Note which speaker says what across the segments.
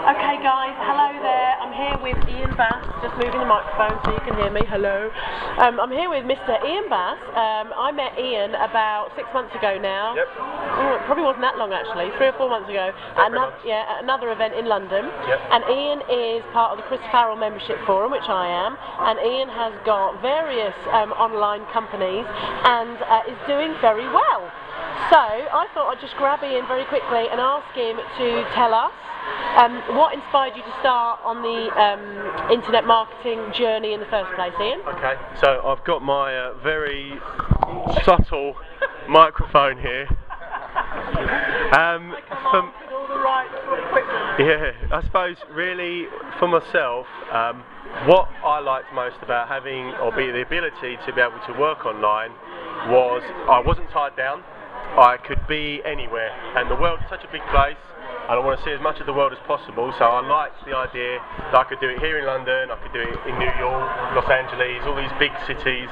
Speaker 1: Okay guys, hello there. I'm here with Ian Bass, just moving the microphone so you can hear me. Hello. I'm here with Mr. Ian Bass. I met Ian about 6 months ago now.
Speaker 2: Yep.
Speaker 1: It probably wasn't that long actually, 3 or 4 months ago. At another event in London.
Speaker 2: Yep.
Speaker 1: And Ian is part of the Chris Farrell Membership Forum, which I am. And Ian has got various online companies and is doing very well. So I thought I'd just grab Ian very quickly and ask him to tell us what inspired you to start on the internet marketing journey in the first place, Ian?
Speaker 2: Okay, so I've got my very subtle microphone here.
Speaker 1: With all the right equipment.
Speaker 2: Yeah, I suppose really for myself, what I liked most about having the ability to be able to work online was I wasn't tied down. I could be anywhere, and the world is such a big place. And I want to see as much of the world as possible, so I liked the idea that I could do it here in London, I could do it in New York, Los Angeles, all these big cities.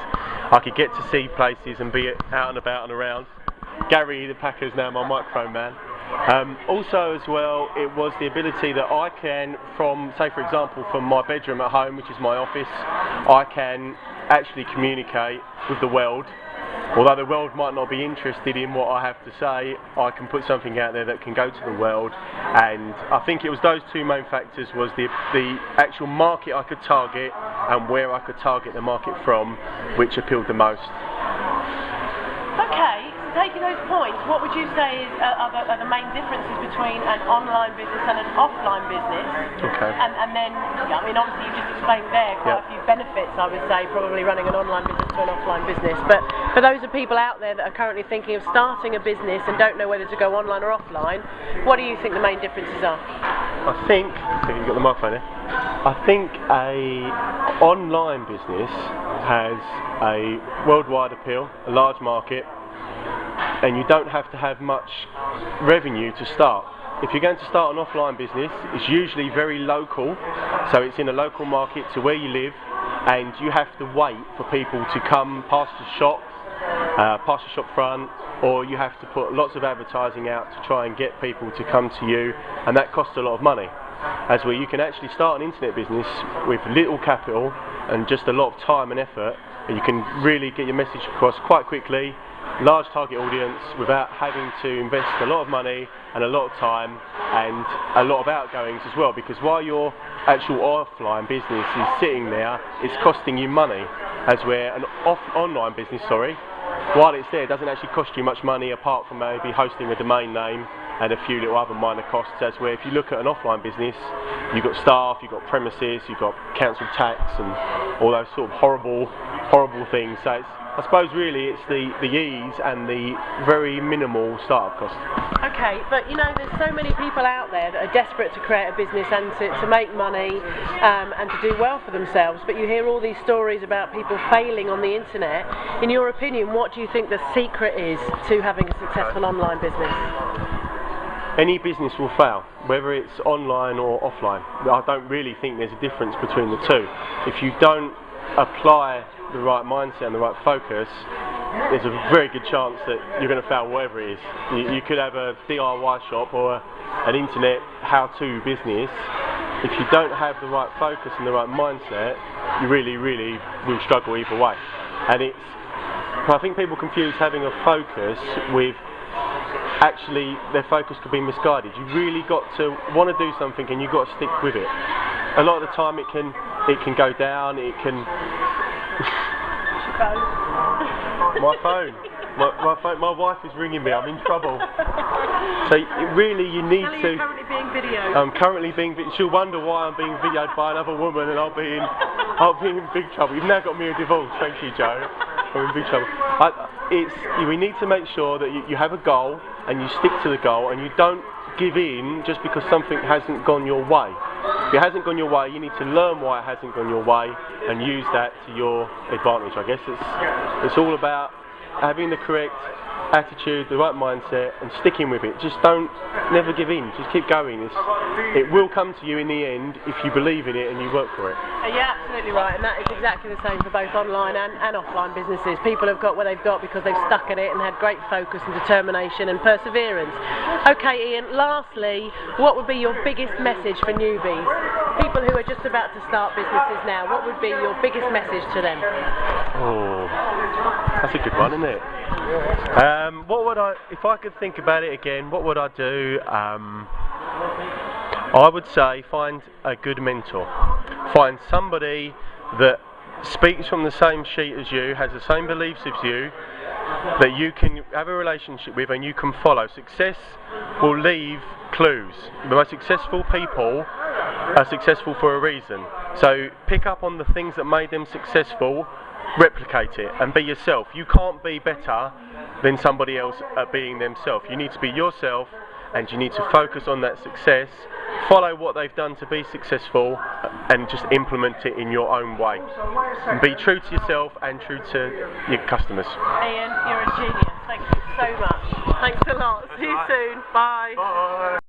Speaker 2: I could get to see places and be out and about and around. Gary the Packer's now my microphone man. Also as well, it was the ability that I can, from, say for example, from my bedroom at home, which is my office, I can actually communicate with the world. Although the world might not be interested in what I have to say, I can put something out there that can go to the world. And I think it was those two main factors, was the actual market I could target and where I could target the market from, which appealed the most.
Speaker 1: Okay, so taking those points, what would you say are the main differences between an online business and an offline business?
Speaker 2: Okay.
Speaker 1: And then, I mean, obviously you just explained there quite a few benefits, I would say, probably running an online business to an offline business. But for those of people out there that are currently thinking of starting a business and don't know whether to go online or offline, what do you think the main differences are?
Speaker 2: I think you've got the microphone here. I think a online business has a worldwide appeal, a large market, and you don't have to have much revenue to start. If you're going to start an offline business, it's usually very local, so it's in a local market to where you live, and you have to wait for people to come past the shop front, or you have to put lots of advertising out to try and get people to come to you, and that costs a lot of money. As where you can actually start an internet business with little capital and just a lot of time and effort, and you can really get your message across quite quickly, large target audience, without having to invest a lot of money and a lot of time and a lot of outgoings as well, because while your actual offline business is sitting there, it's costing you money, as where an online business, while it's there, it doesn't actually cost you much money apart from maybe hosting a domain name and a few little other minor costs. As where if you look at an offline business, you've got staff, you've got premises, you've got council tax and all those sort of horrible things. So it's, I suppose really it's the ease and the very minimal startup cost.
Speaker 1: Okay, but you know, there's so many people out there that are desperate to create a business and to make money and to do well for themselves, but you hear all these stories about people failing on the internet. In your opinion, what do you think the secret is to having a successful online business?
Speaker 2: Any business will fail, whether it's online or offline. I don't really think there's a difference between the two. If you don't apply the right mindset and the right focus, there's a very good chance that you're going to fail whatever it is. You could have a DIY shop or an internet how-to business. If you don't have the right focus and the right mindset, you really will struggle either way. And I think people confuse having a focus with actually their focus could be misguided. You really got to want to do something and you've got to stick with it. A lot of the time it can go down, it can... My phone, my wife is ringing me, I'm in trouble. So you need to...
Speaker 1: You're currently being videoed.
Speaker 2: I'm currently being videoed. She'll wonder why I'm being videoed by another woman and I'll be in big trouble. You've now got me a divorce, thank you, Joe. I'm in big trouble. We need to make sure that you have a goal and you stick to the goal and you don't give in just because something hasn't gone your way. If it hasn't gone your way, you need to learn why it hasn't gone your way and use that to your advantage. I guess it's all about having the correct attitude, the right mindset, and sticking with it. Just never give in. Just keep going. It will come to you in the end if you believe in it and you work for it.
Speaker 1: You're absolutely right, and that is exactly the same for both online and offline businesses. People have got what they've got because they've stuck at it and had great focus and determination and perseverance. Okay, Ian, lastly, what would be your biggest message for newbies? People who are just about to start businesses now, what would be your biggest message to them?
Speaker 2: Oh, that's a good one, isn't it? What would if I could think about it again, what would I do? I would say find a good mentor. Find somebody that speaks from the same sheet as you, has the same beliefs as you, that you can have a relationship with and you can follow. Success will leave clues. The most successful people are successful for a reason. So pick up on the things that made them successful, replicate it and be yourself. You can't be better than somebody else at being themselves. You need to be yourself and you need to focus on that success, follow what they've done to be successful and just implement it in your own way. And be true to yourself and true to your customers.
Speaker 1: Ian, you're a genius. Thank you so much. Thanks a lot. See you soon. Bye.
Speaker 2: Bye.